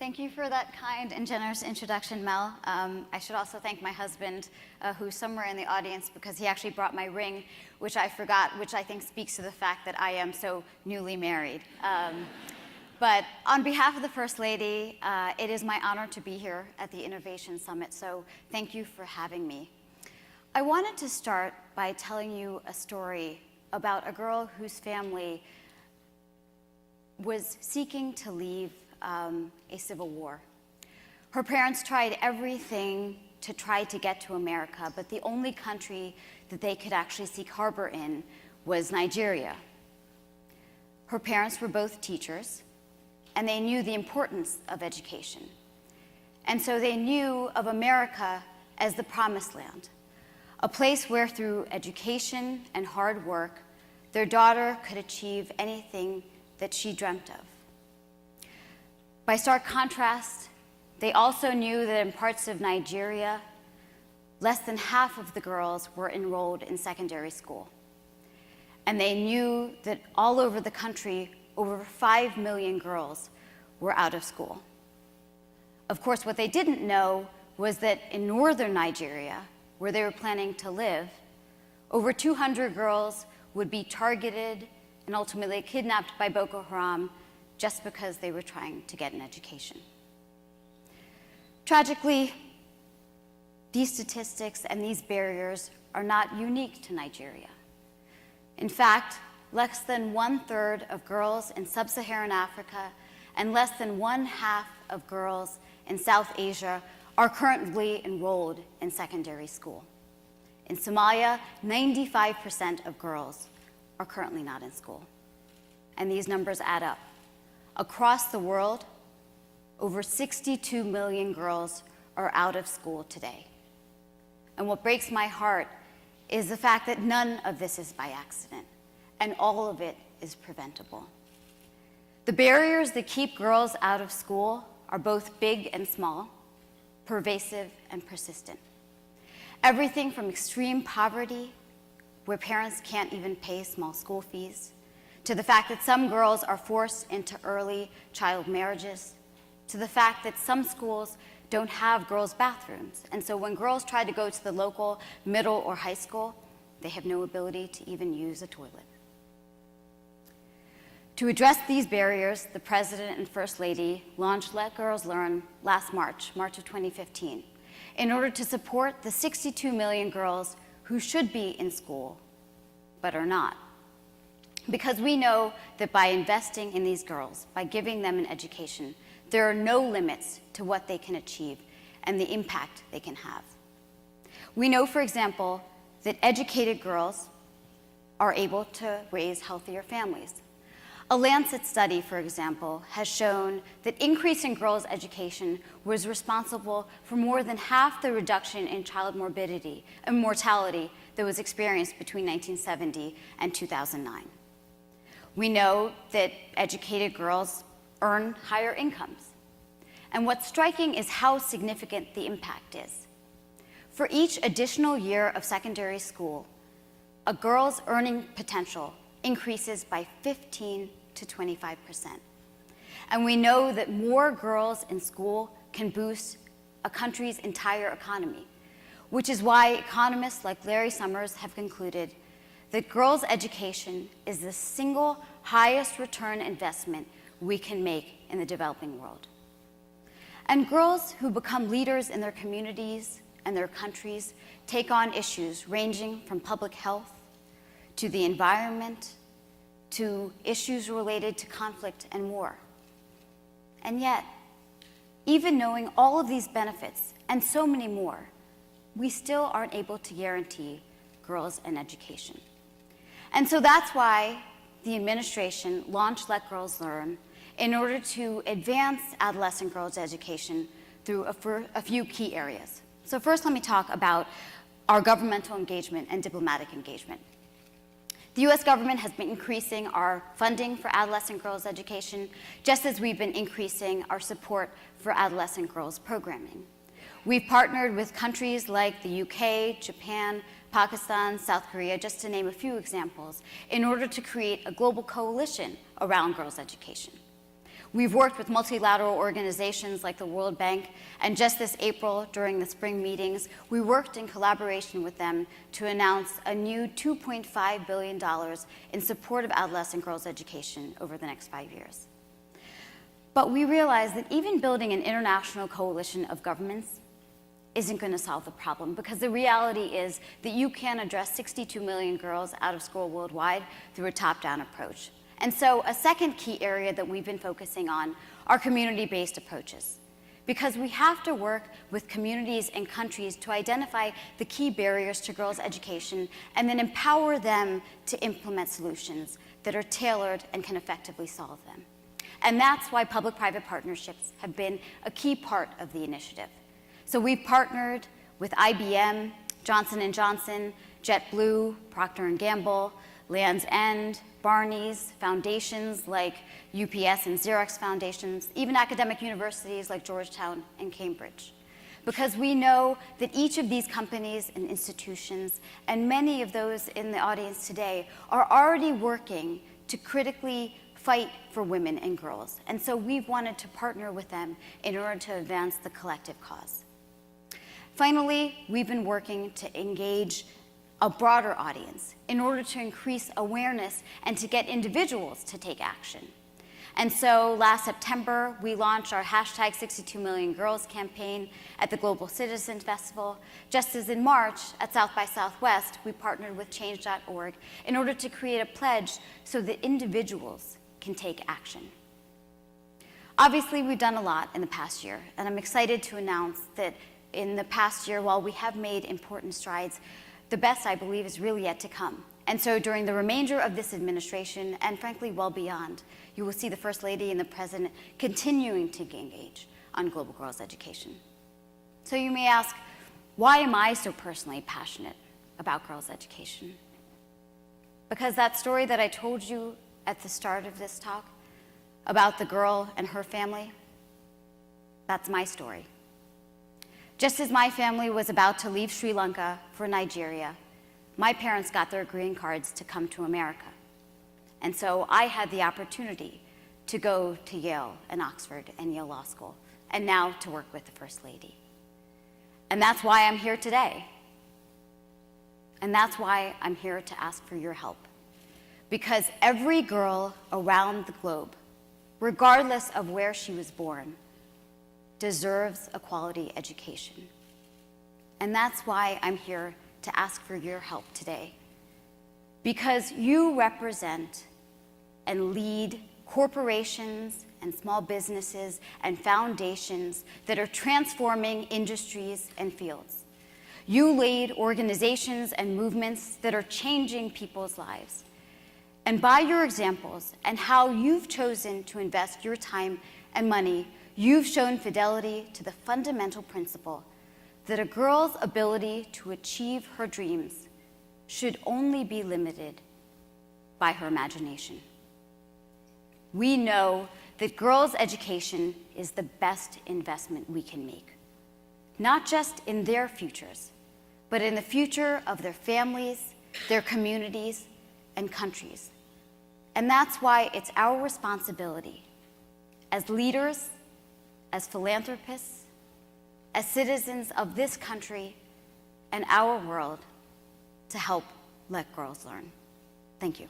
Thank you for that kind and generous introduction, Mel. I should also thank my husband, who's somewhere in the audience, because he actually brought my ring, which I forgot, which I think speaks to the fact that I am so newly married. But on behalf of the First Lady, it is my honor to be here at the Innovation Summit, so thank you for having me. I wanted to start by telling you a story about a girl whose family was seeking to leave a civil war. Her parents tried everything to try to get to America, but the only country that they could actually seek harbor in was Nigeria. Her parents were both teachers, and they knew the importance of education. And so they knew of America as the promised land, a place where through education and hard work, their daughter could achieve anything that she dreamt of. By stark contrast, they also knew that in parts of Nigeria, less than half of the girls were enrolled in secondary school. And they knew that all over the country, over 5 million girls were out of school. Of course, what they didn't know was that in northern Nigeria, where they were planning to live, over 200 girls would be targeted and ultimately kidnapped by Boko Haram just because they were trying to get an education. Tragically, these statistics and these barriers are not unique to Nigeria. In fact, less than 1/3 of girls in sub-Saharan Africa and less than 1/2 of girls in South Asia are currently enrolled in secondary school. In Somalia, 95% of girls are currently not in school. And these numbers add up. Across the world, over 62 million girls are out of school today. And what breaks my heart is the fact that none of this is by accident, and all of it is preventable. The barriers that keep girls out of school are both big and small, pervasive and persistent. Everything from extreme poverty, where parents can't even pay small school fees, to the fact that some girls are forced into early child marriages, to the fact that some schools don't have girls' bathrooms. And so when girls try to go to the local middle or high school, they have no ability to even use a toilet. To address these barriers, the President and First Lady launched Let Girls Learn last March of 2015, in order to support the 62 million girls who should be in school, but are not. Because we know that by investing in these girls, by giving them an education, there are no limits to what they can achieve and the impact they can have. We know, for example, that educated girls are able to raise healthier families. A Lancet study, for example, has shown that increasing girls' education was responsible for more than half the reduction in child morbidity and mortality that was experienced between 1970 and 2009. We know that educated girls earn higher incomes. And what's striking is how significant the impact is. For each additional year of secondary school, a girl's earning potential increases by 15 to 25%. And we know that more girls in school can boost a country's entire economy, which is why economists like Larry Summers have concluded that girls' education is the single highest return investment we can make in the developing world. And girls who become leaders in their communities and their countries take on issues ranging from public health to the environment to issues related to conflict and war. And yet, even knowing all of these benefits and so many more, we still aren't able to guarantee girls an education. And so that's why the administration launched Let Girls Learn in order to advance adolescent girls' education through a few key areas. So first, let me talk about our governmental engagement and diplomatic engagement. The US government has been increasing our funding for adolescent girls' education, just as we've been increasing our support for adolescent girls' programming. We've partnered with countries like the UK, Japan, Pakistan, South Korea, just to name a few examples, in order to create a global coalition around girls' education. We've worked with multilateral organizations like the World Bank, and just this April, during the spring meetings, we worked in collaboration with them to announce a new $2.5 billion in support of adolescent girls' education over the next 5 years. But we realized that even building an international coalition of governments isn't going to solve the problem, because the reality is that you can't address 62 million girls out of school worldwide through a top-down approach. And so a second key area that we've been focusing on are community-based approaches, because we have to work with communities and countries to identify the key barriers to girls' education and then empower them to implement solutions that are tailored and can effectively solve them. And that's why public-private partnerships have been a key part of the initiative. So we've partnered with IBM, Johnson & Johnson, JetBlue, Procter & Gamble, Land's End, Barney's, foundations like UPS and Xerox foundations, even academic universities like Georgetown and Cambridge. Because we know that each of these companies and institutions, and many of those in the audience today, are already working to critically fight for women and girls. And so we've wanted to partner with them in order to advance the collective cause. Finally, we've been working to engage a broader audience in order to increase awareness and to get individuals to take action. And so last September, we launched our hashtag 62 Million Girls campaign at the Global Citizen Festival, just as in March at South by Southwest, we partnered with Change.org in order to create a pledge so that individuals can take action. Obviously, we've done a lot in the past year, and I'm excited to announce that in the past year, while we have made important strides, the best, I believe, is really yet to come. And so during the remainder of this administration, and frankly, well beyond, you will see the First Lady and the President continuing to engage on global girls' education. So you may ask, why am I so personally passionate about girls' education? Because that story that I told you at the start of this talk about the girl and her family, that's my story. Just as my family was about to leave Sri Lanka for Nigeria, my parents got their green cards to come to America. And so I had the opportunity to go to Yale and Oxford and Yale Law School, and now to work with the First Lady. And that's why I'm here today. And that's why I'm here to ask for your help. Because every girl around the globe, regardless of where she was born, deserves a quality education. And that's why I'm here to ask for your help today. Because you represent and lead corporations and small businesses and foundations that are transforming industries and fields. You lead organizations and movements that are changing people's lives. And by your examples and how you've chosen to invest your time and money, you've shown fidelity to the fundamental principle that a girl's ability to achieve her dreams should only be limited by her imagination. We know that girls' education is the best investment we can make, not just in their futures, but in the future of their families, their communities, and countries. And that's why it's our responsibility as leaders, as philanthropists, as citizens of this country and our world to help let girls learn. Thank you.